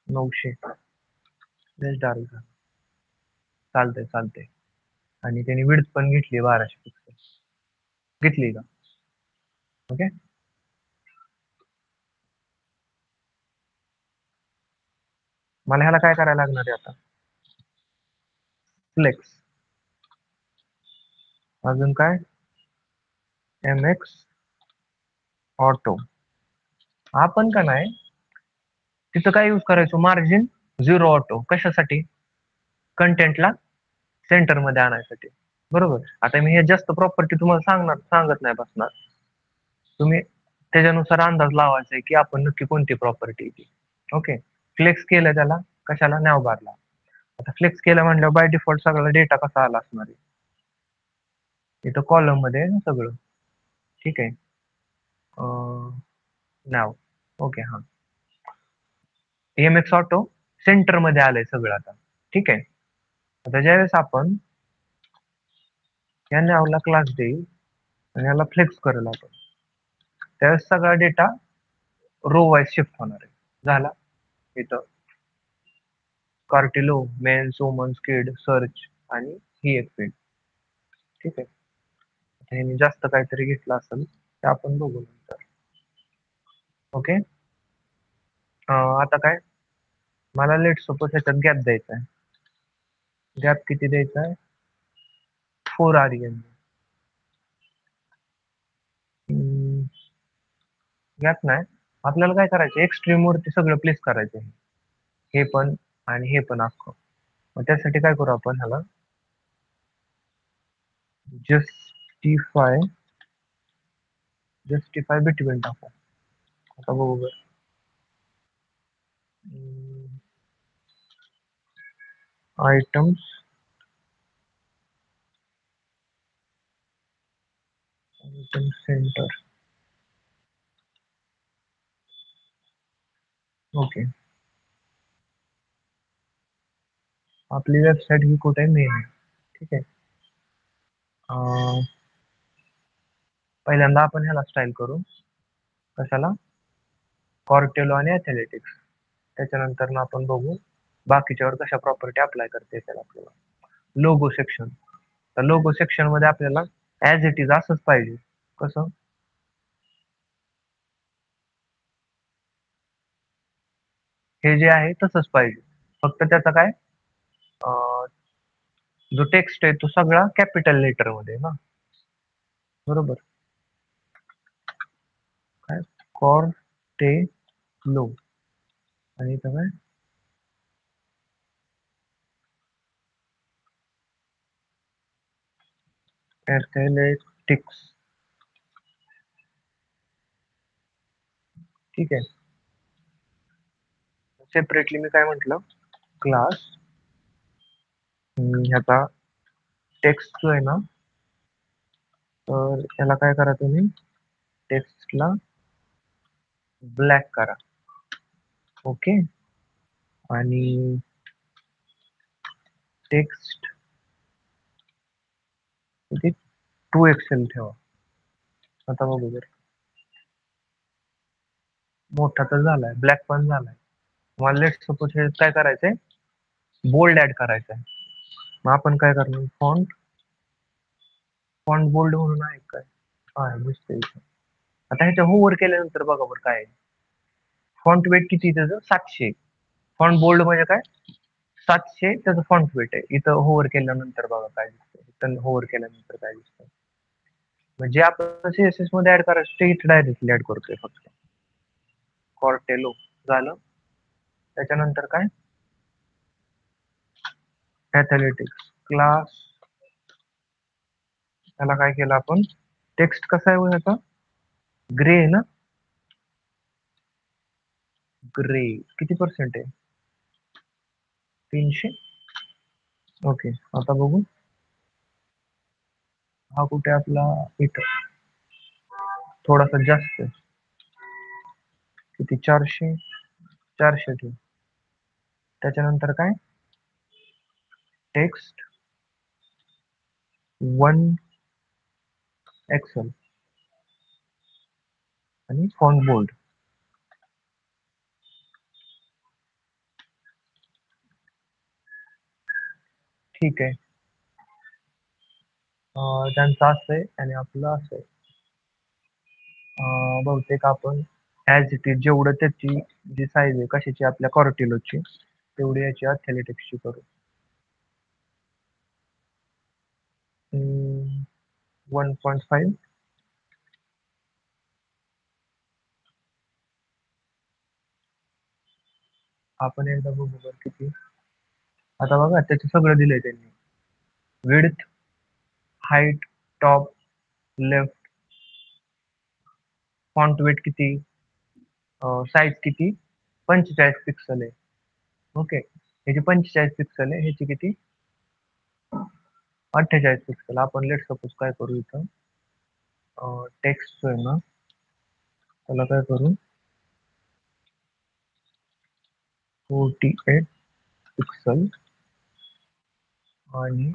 900 डार्क झालं, चालतंय चालतंय. आणि त्याने विड्थ पण घेतली 1200 पिक्सल, घेतली का? ओके. मला ह्याला काय करायला लागणार आहे आता, फ्लेक्स, अजून काय, MX ऑटो. आपण का नाही तिथं काय यूज करायचो, मार्जिन 0 ऑटो, कशासाठी, कंटेंटला सेंटर मध्ये आणायसाठी. बरोबर. आता मी हे जास्त प्रॉपर्टी तुम्हाला सांगत नाही बसणार, तुम्ही त्याच्यानुसार अंदाज लावायचा आहे की आपण नक्की कोणती प्रॉपर्टी ती. ओके. फ्लेक्स केलं त्याला, कशाला, नॅव बारला. आता फ्लेक्स केलं म्हणल्यावर बाय डिफॉल्ट सगळा डेटा कसा आला असणार आहे, इथं कॉलम मध्ये आहे ना सगळं. ठीक आहे. नाव, ओके. हा, MX ऑटो सेंटर मध्ये आलंय सगळं आता. ठीक आहे. आता ज्यावेळेस आपण या नावला क्लास देईल आणि याला फ्लेक्स करेल आपण, त्यावेळेस सगळा डेटा रो वाईज शिफ्ट होणार आहे. झाला. इथं कार्टिलो, मेन्स, वुमन्स, किड, सर्च आणि ही एक फील्ड. ठीक आहे. ह्याने जास्त काहीतरी घेतलं असेल ते आपण बघू नंतर. ओके. आता काय, मला लेट सपोज ह्याच्यात गॅप द्यायचा आहे. गॅप किती द्यायचा आहे, 4 REM. गॅप नाही, आपल्याला काय करायचं, एक्स्ट्रीम वरती सगळं प्लेस करायचं, हे पण आणि हे पण अख्खं. मग त्यासाठी काय करू आपण, ह्याला जस्टिफाय बिटवीन टाकू. आता बघू बरं, आयटम्स सेंटर. ओके. आपली वेबसाईट ही कुठे आहे, मेन आहे. ठीक आहे. पहिल्यांदा आपण ह्याला स्टाईल करू, कशाला, कॉर्टेलो आणि ॲथलेटिक्स. त्याच्यानंतर आपण बघू बाकीच्यावर कशा प्रॉपर्टी अप्लाय करते येतील आपल्याला. लोगो सेक्शन, तर लोगो सेक्शन मध्ये आपल्याला ऍज इट इज असंच पाहिजे. कसं, हे जे आहे तसंच पाहिजे, फक्त त्याचा काय, जो टेक्स्ट आहे तो सगळा कॅपिटल लेटर मध्ये ना. बरोबर. काय, कॉर्टेलो आणि इथं काय, एथलेटिक्स. ठीक आहे. सेपरेटली मी काय म्हटलं, क्लास ह्याचा टेक्स्ट जो आहे ना, तर याला काय करा तुम्ही, टेक्स्टला ब्लॅक करा. ओके. आणि टेक्स्ट किती, 2 XL ठेवा. आता बघू जर, मोठा तर झालाय, ब्लॅक पण झालाय. मला लेट सपोज हे काय करायचंय, बोल्ड ऍड करायचंय. मग आपण काय करणार, फॉन्ट फॉन्ट बोल्ड म्हणून आहे काय, हा दिसतंय इथं. आता ह्याच्या होवर केल्यानंतर बघा बरं काय, फॉन्ट वेट किती त्याचं, 700. फॉन्ट बोल्ड म्हणजे काय, 700 त्याचं फॉन्ट वेट आहे. इथं होवर केल्यानंतर बघा काय दिसतंय, इथं होवर केल्यानंतर काय दिसतंय. म्हणजे आपण CSS मध्ये ऍड करायचं ते इथं डायरेक्टली ऍड करतोय फक्त. कॉर्टेलो झालं. त्याच्यानंतर काय, ॲथलेटिक्स क्लास, त्याला काय केलं आपण, टेक्स्ट कसा आहे ह्याचा, ग्रे आहे ना, ग्रे किती % आहे, 300. ओके. आता बघू, हा कुठे आपला, इथं थोडासा जास्त आहे. किती 400 ठेवू. त्याच्यानंतर काय टेक्स्ट 1 एक्सेल आणि फॉन्ट बोल्ड. ठीक आहे. त्यांचं असं आहे आणि आपलं असं आहे. बहुतेक आपण ॲज इट इज जेवढं त्याची जी साईज आहे कशाची आपल्या कॉर्टिलोची तेवढी याची अथलेटिक्सची करू. 1.5. आपण एकदा बघू बरं किती. आता बघा त्याचे सगळं दिलंय त्यांनी. Width, height, top, left, font weight किती, साईज किती, 45 पिक्सल आहे. ओके, ह्याची 45 पिक्सल आहे, ह्याची किती 48 पिक्सल. आपण लेट सपोज काय करू इथं टेक्स्ट आहे ना त्याला काय करू 48 पिक्सल आणि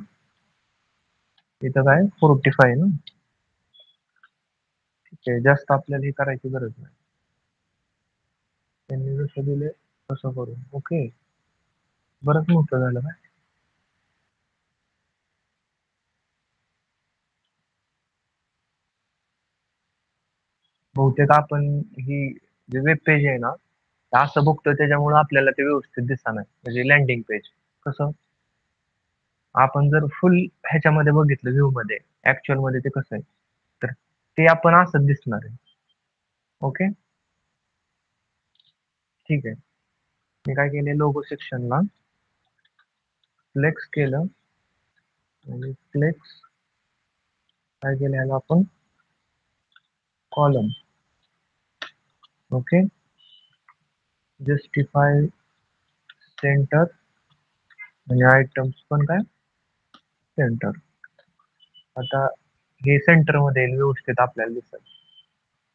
इथं काय 45 ना. ठीक आहे, जास्त आपल्याला हे करायची गरज नाही. त्यांनी जसं दिले तसं करू. ओके, बरंच मोठं झालं काय. बहुतेक आपण ही जे वेब पेज आहे ना ते असं बघतो त्याच्यामुळे आपल्याला ते व्यवस्थित दिसणार नाही. म्हणजे लँडिंग पेज कसं आपण जर फुल ह्याच्यामध्ये बघितलं व्ह्यू मध्ये ऍक्च्युअल मध्ये ते कसं आहे तर ते आपण असंच दिसणार आहे. ओके, ठीक आहे. मी काय केले लोगो सेक्शनला फ्लेक्स केलं आणि फ्लेक्स काय केलं याला आपण कॉलम. ओके, जस्टिफाय सेंटर आणि आयटम्स पण काय सेंटर. आता हे सेंटर मध्ये येईल व्यवस्थित आपल्याला दिसेल.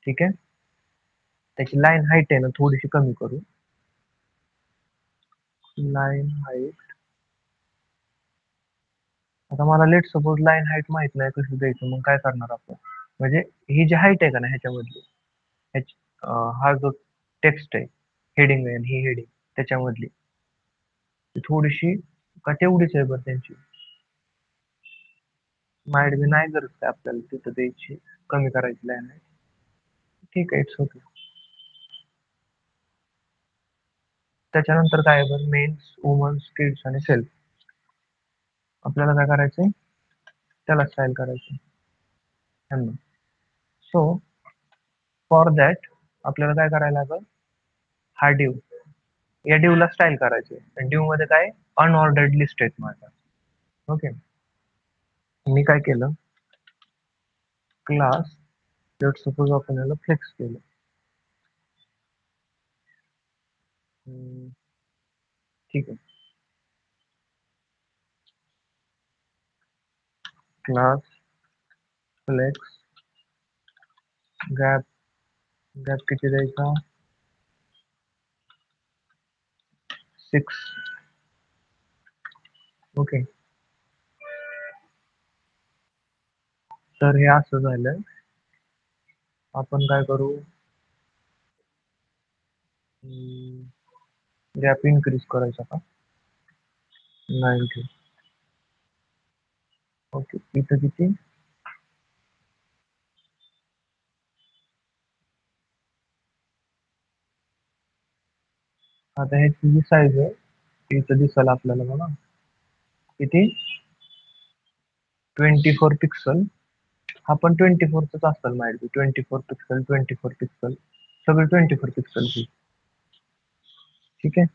ठीक आहे, त्याची लाईन हाईट आहे ना थोडीशी कमी करू. लाईन हाईट आता मला लेट सपोज लाईन हाईट माहित नाही कसं द्यायचं मग काय करणार आपण म्हणजे ही जी हाईट आहे का ना ह्याच्यामधली हा जो टेक्स्ट आहे हेडिंग आहे आणि ही हेडिंग त्याच्यामधली ती थोडीशी का तेवढीच आहे बरं त्यांची माइट बी नाही गरज काय आपल्याला तिथं द्यायची कमी करायची लाईन आहे. ठीक आहे, इट्स ओके. त्याच्यानंतर काय आहे बरं मेन्स वुमन्स किड्स आणि सेल्फ आपल्याला काय करायचंय त्याला स्टाईल करायचं त्यांना. सो फॉर दॅट आपल्याला काय करायला लागेल हा डिव या डिवला स्टाईल करायचे आणि डिव मध्ये काय अनऑर्डर्ड लिस्ट आहेत माझ्या. ओके, मी काय केलं क्लास लेट सपोज आपण याला फ्लेक्स केलं. ठीक आहे, क्लास फ्लेक्स गॅप गॅप किती द्यायचा 6. ओके, तर हे असं झालं. आपण काय करू गॅप इन्क्रीज करायचा का 90. ओके, इथं किती आता ह्याची जी साईज आहे इथं दिसेल आपल्याला बघा किती 24 पिक्सल. हा पण 24च असेल माहिती 24 पिक्सल 24 पिक्सल सगळे 24 पिक्सल. ठीक आहे,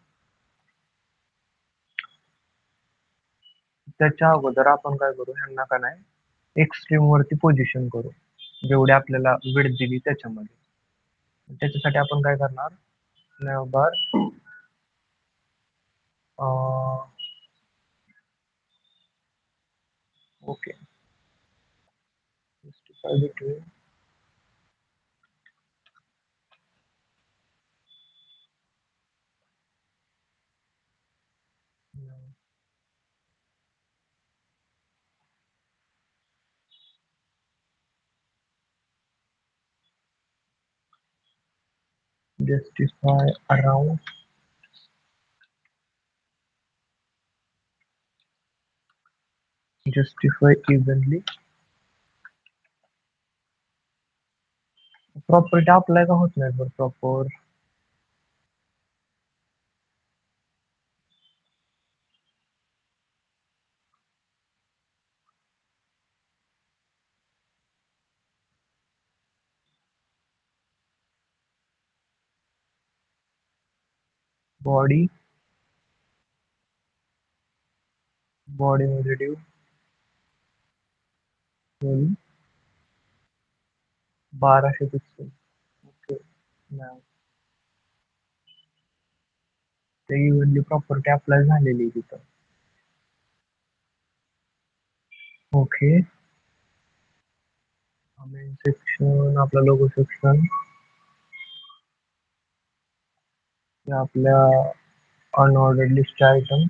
त्याच्या अगोदर आपण काय करू ह्यांना का नाही एक्स्ट्रीम वरती पोझिशन करू जेवढी आपल्याला वेळ दिली त्याच्यामध्ये. त्याच्यासाठी आपण काय करणार nav bar okay justify around, justify evenly. Property apply का होत नाही प्रॉपर. बॉडी, बॉडी मध्ये ड्यू 1200 पिक्सल. ओके. नाही. ते इव्हनली प्रॉपर्टी अप्लाय झालेली तिथं. ओके. मेन सेक्शन आपला लोगो सेक्शन आपल्या unordered list item.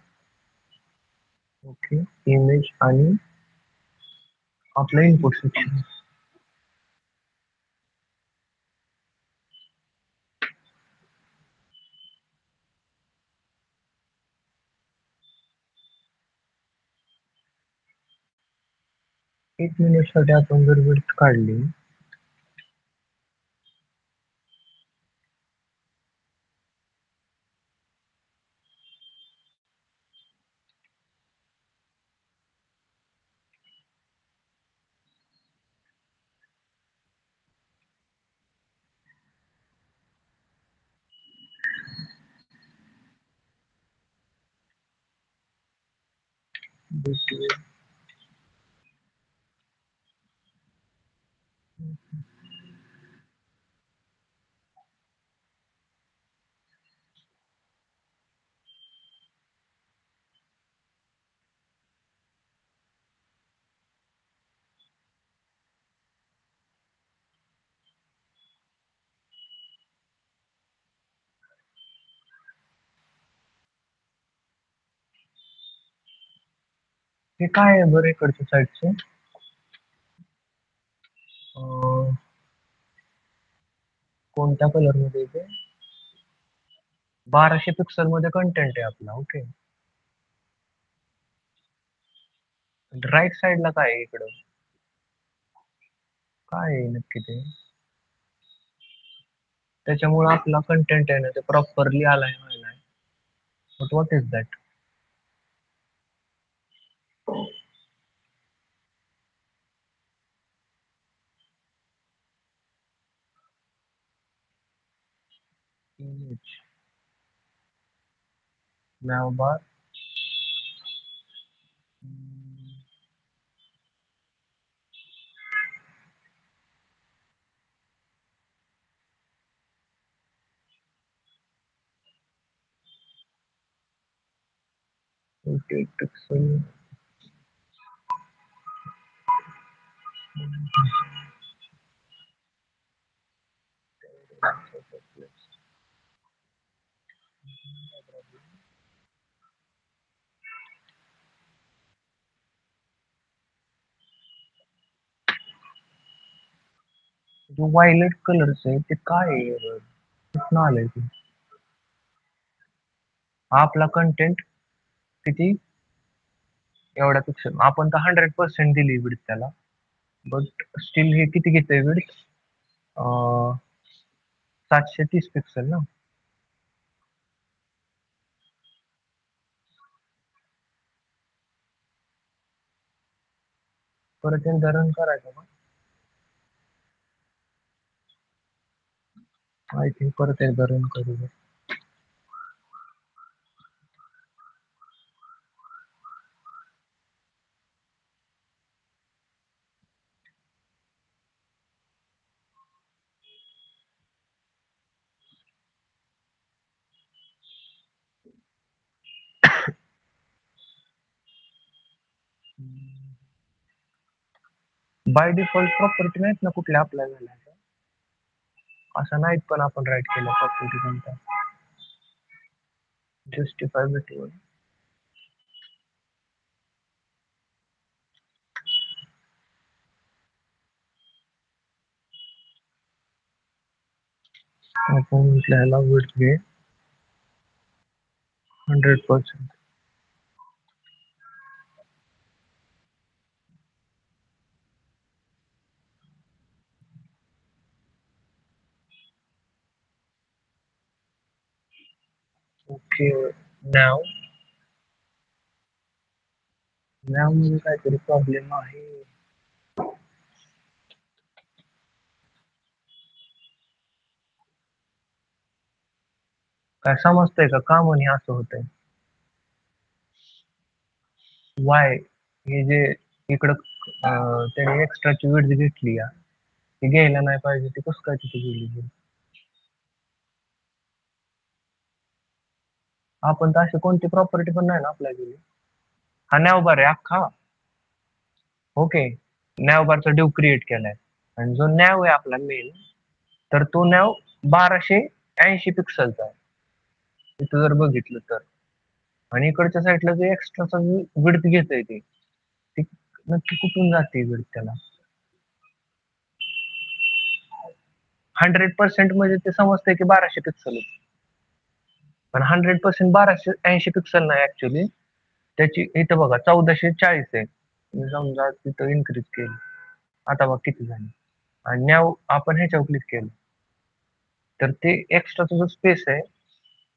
Okay. Image आणि आपलं इनपुट सेक्शन. एक मिनिट साठी आपण जर विड्थ काढली, हे काय आहे बरं इकडच्या साईडचे. कोणत्या कलर मध्ये येते. 1200 पिक्सल मध्ये कंटेंट आहे आपला. ओके. राईट साइडला काय आहे इकडं. काय आहे नक्की ते. त्याच्यामुळे आपला कंटेंट आहे ना ते प्रॉपरली अलाइन व्हायला. But what is that. Image nav bar. Okay, pixel. जो व्हायलेट कलरच आहे ते काय आहे. कुठं आलंय ते. हा आपला कंटेंट किती एवढ्या पिक्सल आपण तर 100% दिली विड्थ त्याला. बट स्टील हे किती घेतंय विड्थ. 730 पिक्सल ना. परत एकदा रन करायचं का. आय थिंक परत एकदा रन करू. बाय डिफॉल्ट प्रॉपर्टी नाहीत ना कुठल्या अप्लाय झाल्या. असं नाहीत पण आपण राईट केलं प्रॉपर्टी कोणत्या. जस्टिफाय भेटू. आपण म्हटलं ह्याला विड्थ घे 100%. ओके. नाव नाव मध्ये काहीतरी प्रॉब्लेम आहे. काय समजतंय का म्हणे असं होतंय? वाय हे जे इकडं त्याने एक्स्ट्राची विड्थ घेतली या, ती घ्यायला नाही पाहिजे, ती कसं काय तिथे गेली? आपण तर अशी कोणती प्रॉपर्टी पण नाही ना अप्लाय केली. हा नॅव बार आहे अख्खा. ओके. नॅव बारचा ड्यू क्रिएट केलाय आणि जो नॅव आहे आपला मेल, तर तो नॅव 1280 पिक्सलचा आहे तिथं जर बघितलं तर. आणि इकडच्या साईडला जे एक्स्ट्राचा विड्थ घेतय ते ती नक्की कुठून जाते विड्थ त्याला? 100% म्हणजे ते समजतंय की 1200 पिक्सल, पण 100% 1280 पिक्सल नाही ऍक्च्युली. त्याची इथं बघा 1440 आहे. मी समजा तिथं इन्क्रीज केली, आता बघ किती झाली. आणि नॅव आपण ह्याच्यावर क्लिक केलं तर ते एक्स्ट्राचा जो स्पेस आहे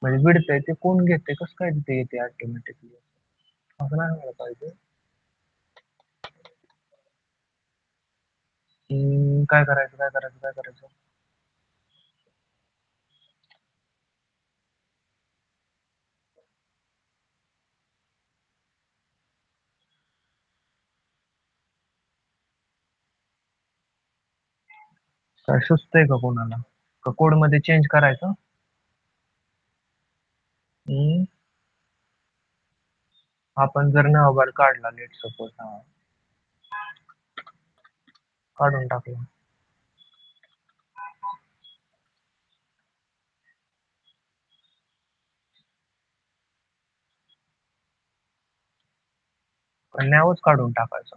म्हणजे विड्थ आहे ते कोण घेते, कसं काय तिथे येते ऑटोमॅटिकली? असं नाही व्हायला पाहिजे. काय करायचं काय करायचं काय करायचं? काय सुचतंय का कोणाला? का कोड मध्ये चेंज करायचं? हम्म, आपण जर नावबार काढला लेट सपोज, हा काढून टाकला, नावच काढून टाकायचं.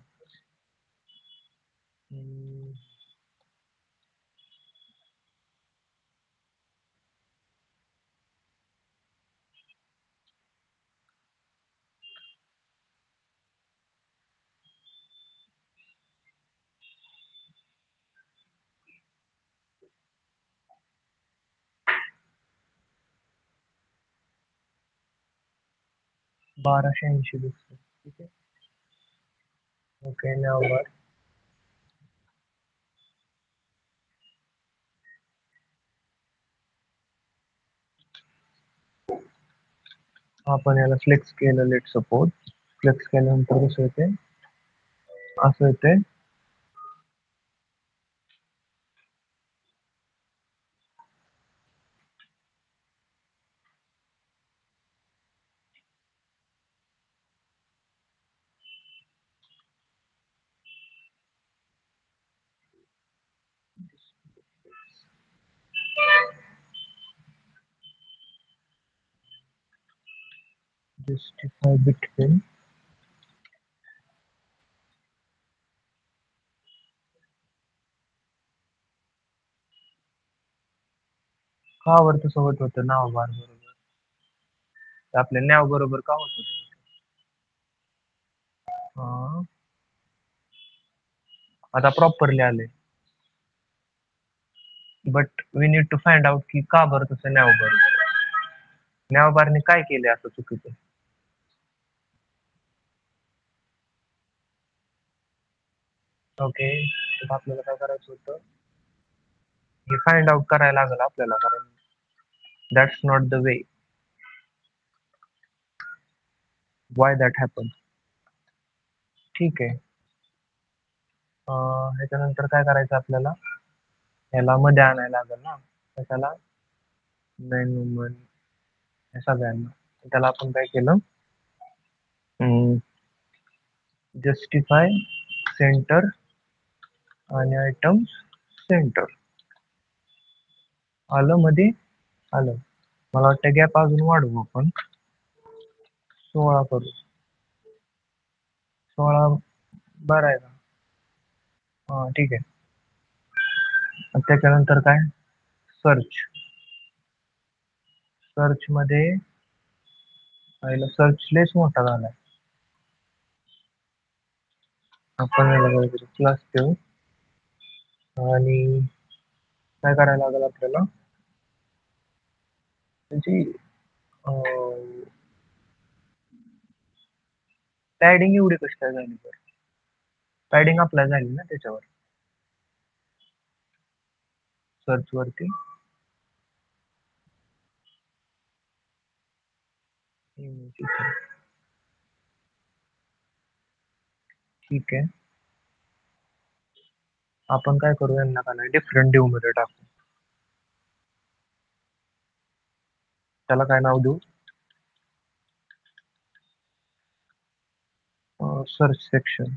1280 पिक्सल. ठीक आहे. ओके. नावबार आपण याला फ्लेक्स केलं लेट सपोज. फ्लेक्स केल्यानंतर कसं येते, असं येते. जस्टिफाय बिटवीन का बरं तसं होत होतं नावबार बरोबर? आपल्या नाव बरोबर का होत होतं? हा, आता प्रॉपरली आले. But we need to find out की का बरं तसं नाव बरोबर? नाव बारने काय केले असं चुकीचं? ओके. तर आपल्याला काय करायचं होतं, हे फाइंड आउट करायला लागेल आपल्याला, कारण that's not the way Y that happen. ठीक आहे. ह्याच्यानंतर काय करायचं आपल्याला, याला मध्ये आणायला लागेल ना त्याला, मेनू मन हे सगळ्यांना. त्याला आपण काय केलं, जस्टिफाय सेंटर आणि आयटम सेंटर आलं मध्ये, आलं. मला वाटतं गॅप अजून वाढवू आपण, 16 करू. 16 बरं आहे का? हा ठीक आहे. त्याच्यानंतर काय, सर्च. सर्च मध्ये पहिला सर्च लेस मोठा झालाय. आपण याला काहीतरी क्लास देऊ आणि काय करायला लागेल आपल्याला त्याची पॅडिंग एवढी कशी काय झाली, तर पॅडिंग अप्लाय झाली ना त्याच्यावर सर्च वरती. ठीक आहे, आपण काय करू, यांना का नाही डिफरंट ड्यू मध्ये टाकू. त्याला काय नाव देऊ, सर्च सेक्शन.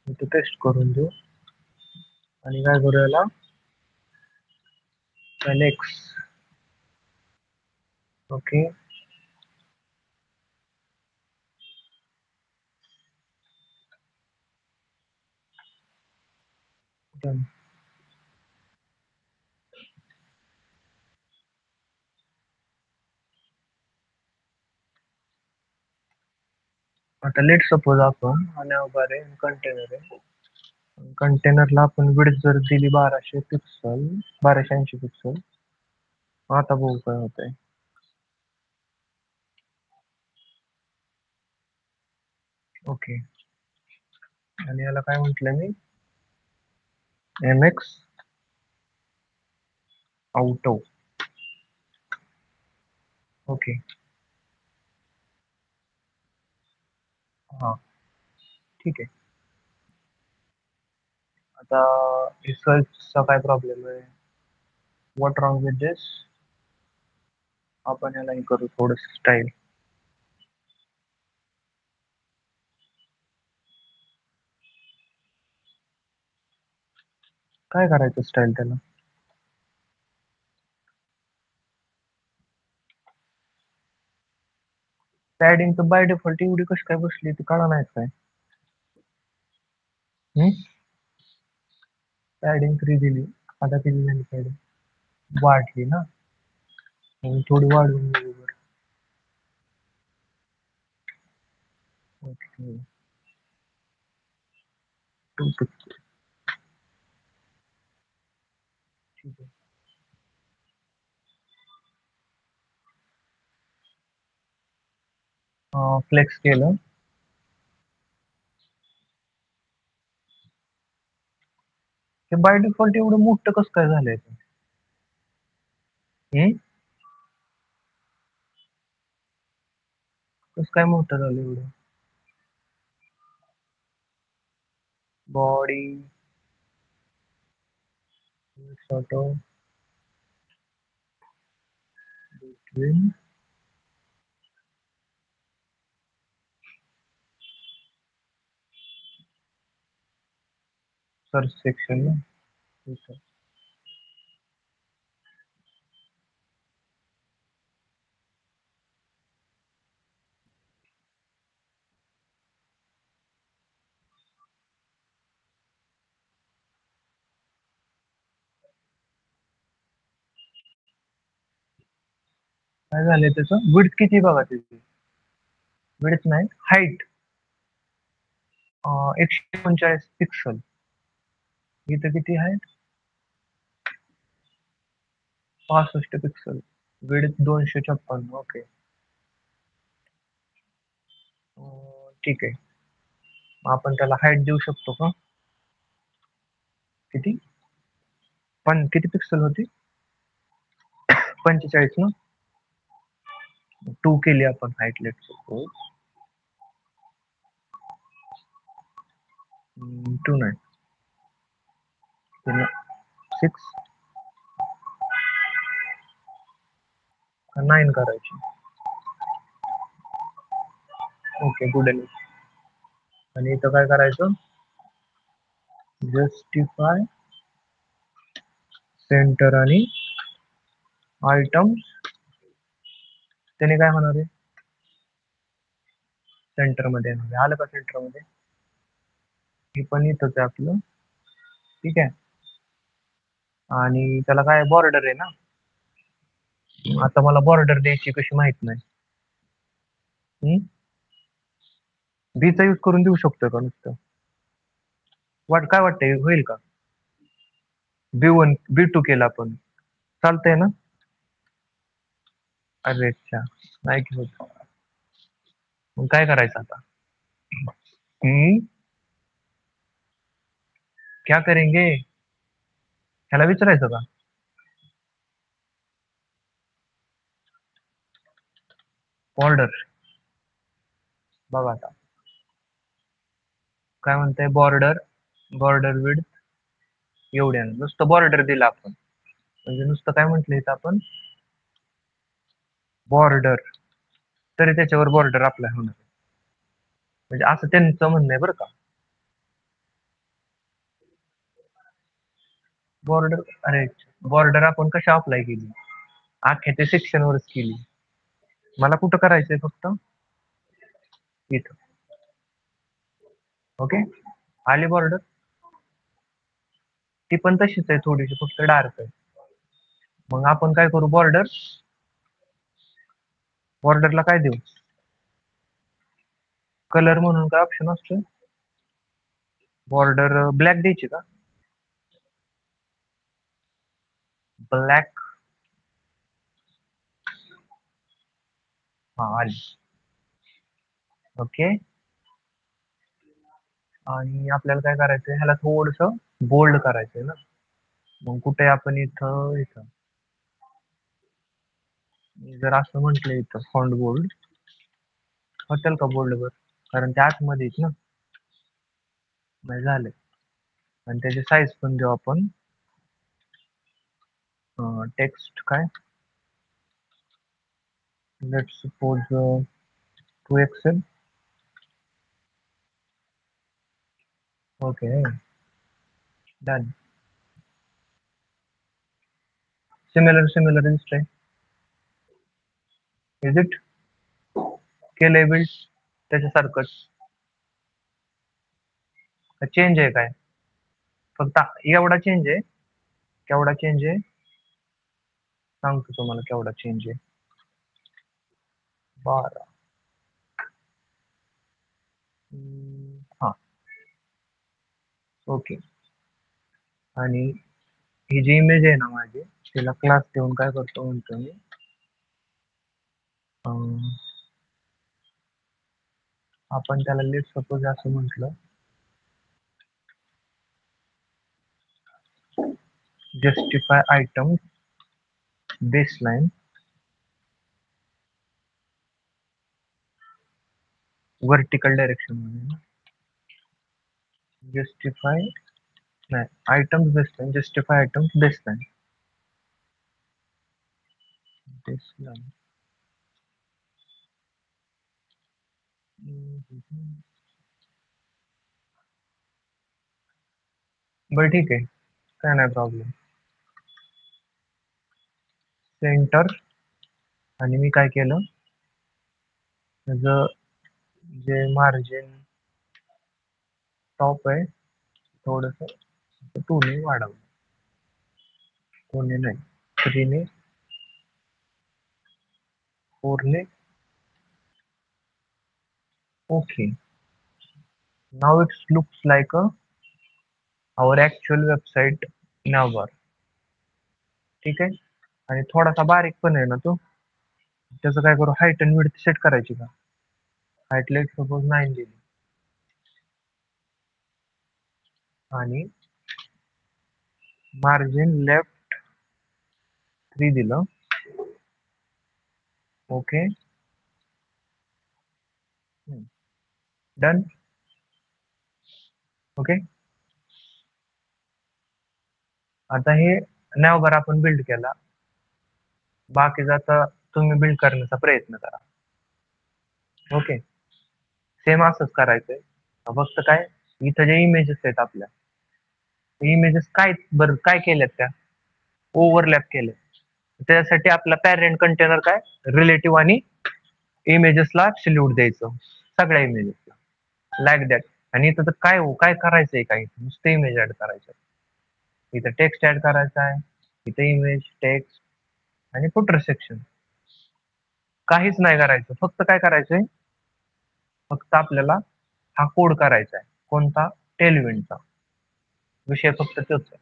इथे टेस्ट करून देऊ आणि काय करू याला एलेक्स. Okay, done. आता लेट सपोज आपण बारे कंटेनर आहे, कंटेनरला आपण विड्थ जर दिली 1200 पिक्सल, 1280 पिक्सल. आता बघू काय होतंय. ओके, आणि याला काय म्हटलं मी, MX आउटो. ओके, हा ठीक आहे. आता सर्चचा काय प्रॉब्लेम आहे, व्हॉट रॉंग विथ दिस. आपण याला हे करू थोडं स्टाईल. काय करायचं स्टाईल त्याला, पॅडिंग तर बाय डिफॉल्ट एवढी कशी काय बसली ती कळा नाही काय. पॅडिंग 3 दिली, आता किती झाली पॅडिंग, वाढली ना, थोडी वाढवून घेऊ बरं. ओके, 2 पिक्सल, ठीक आहे. फ्लेक्स केलं. हे बाय डिफॉल्ट एवढं मोठं कसं काय झालंय ते? कसं काय मोठं झालं एवढं, body photo between search section ना, ठीक आहे. काय झालंय त्याचं, विड्थ किती बघा त्याची, विड्थ नाही हाईट 139 पिक्सल. इथं किती आहे, 65 पिक्सल. विड्थ 256. ओके, ठीक आहे. आपण त्याला हाईट देऊ शकतो का, किती, पण किती पिक्सल होती, 45 ना. 2 केली आपण हाईट, लेट सपोज 2 नाही, 6 का 9 करायची. Okay, good. आणि इथं काय करायचं, जस्टिफाय सेंटर आणि आयटम त्याने काय होणार आहे, सेंटर मध्ये येणार आहे. आलं का सेंटर मध्ये? हे पण इथंच आहे आपलं. ठीक आहे. आणि त्याला काय बॉर्डर आहे ना. आता मला बॉर्डर द्यायची कशी माहित नाही. बीचा यूज करून देऊ शकतोय का नुसतं? काय वाटतंय, होईल का? B1 B2 केला आपण, चालतंय ना? अरे अच्छा, नाही की होत. मग काय करायचं आता? हम्म, क्या करेंगे? ह्याला विचारायचं का? बॉर्डर बघा आता काय म्हणतंय, बॉर्डर बॉर्डर विड्थ एवढ्या, नुसतं बॉर्डर दिला आपण, म्हणजे नुसतं काय म्हटलं इथं आपण, बॉर्डर, तरी त्याच्यावर बॉर्डर अप्लाय होणार आहे. म्हणजे असं त्यांचं म्हणणं आहे बरं का. बॉर्डर, अरे बॉर्डर आपण कशा अप्लाय केली? अख्ख्या त्या सेक्शन वरच केली. मला कुठं करायचंय, फक्त इथं. ओके, आली बॉर्डर. ती पण तशीच आहे, थोडीशी फक्त डार्क आहे. मग आपण काय करू, बॉर्डरला काय देऊ, कलर म्हणून काय ऑप्शन असतो? बॉर्डर ब्लॅक द्यायची का? ब्लॅक, हा आली. ओके, आणि आपल्याला काय करायचंय, ह्याला थोडस बोल्ड करायचंय ना. मग कुठे आपण इथं इथं जर असं म्हटलं, इथं फॉन्ट बोल्ड होटेल का बोल्ड वर, कारण त्या आतमध्ये ना, नाही झाले. आणि त्याची साईज पण देऊ आपण, टेक्स्ट काय, let suppose 2 XL. Okay, done. Similar दिसतंय, इज इट? केलंय बिल्ड त्याच्यासारखंच, चेंज आहे काय? फक्त एवढा चेंज आहे. केवढा चेंज आहे सांगतो तुम्हाला, केवढा चेंज आहे. 12. हा, ओके. आणि ही जी इमेज आहे ना माझी, तिला क्लास देऊन काय करतो म्हणतो मी, आपण त्याला लेट सपोज असं म्हटलं, justify item baseline vertical direction मध्ये, जस्टिफाय नाही, items baseline, justify items baseline, baseline. बरं ठीक आहे, काय नाही प्रॉब्लेम. सेंटर, आणि मी काय केलं, त्याचं जे मार्जिन टॉप आहे थोडस 2ने वाढवलं, 2ने नाही, 3ने, 4ने. Okay, now it's looks like our actual website navbar. ठीक आहे. आणि थोडासा बारीक पण आहे ना तो, त्याचं काय करू, हाईट आणि विड्थ सेट करायची का? हाईट लेट सपोज 9 दिली, आणि मार्जिन लेफ्ट 3 दिलं. Okay, done. ओके, आता हे नॅवबार आपण बिल्ड केला. बाकीचा आता तुम्ही बिल्ड करण्याचा प्रयत्न करा. ओके, सेम असंच करायचंय. फक्त काय, इथं जे इमेजेस आहेत आपल्या, इमेजेस काय बरं काय केल्यात, त्या ओव्हरलॅप केले. त्यासाठी आपला पॅरेंट कंटेनर काय रिलेटिव्ह आणि इमेजेसला ऍब्सोल्यूट द्यायचं, सगळ्या इमेजेसला लाईक दॅट. आणि इथं तर काय काय करायचंय, काय नुसतं इमेज ऍड करायचं, इथं टेक्स्ट ऍड करायचा आहे, इथं इमेज टेक्स्ट आणि फुटर सेक्शन. काहीच नाही करायचं, फक्त काय करायचंय, फक्त आपल्याला हा कोड करायचा आहे. कोणता? टेलविंडचा. विषय फक्त तोच आहे.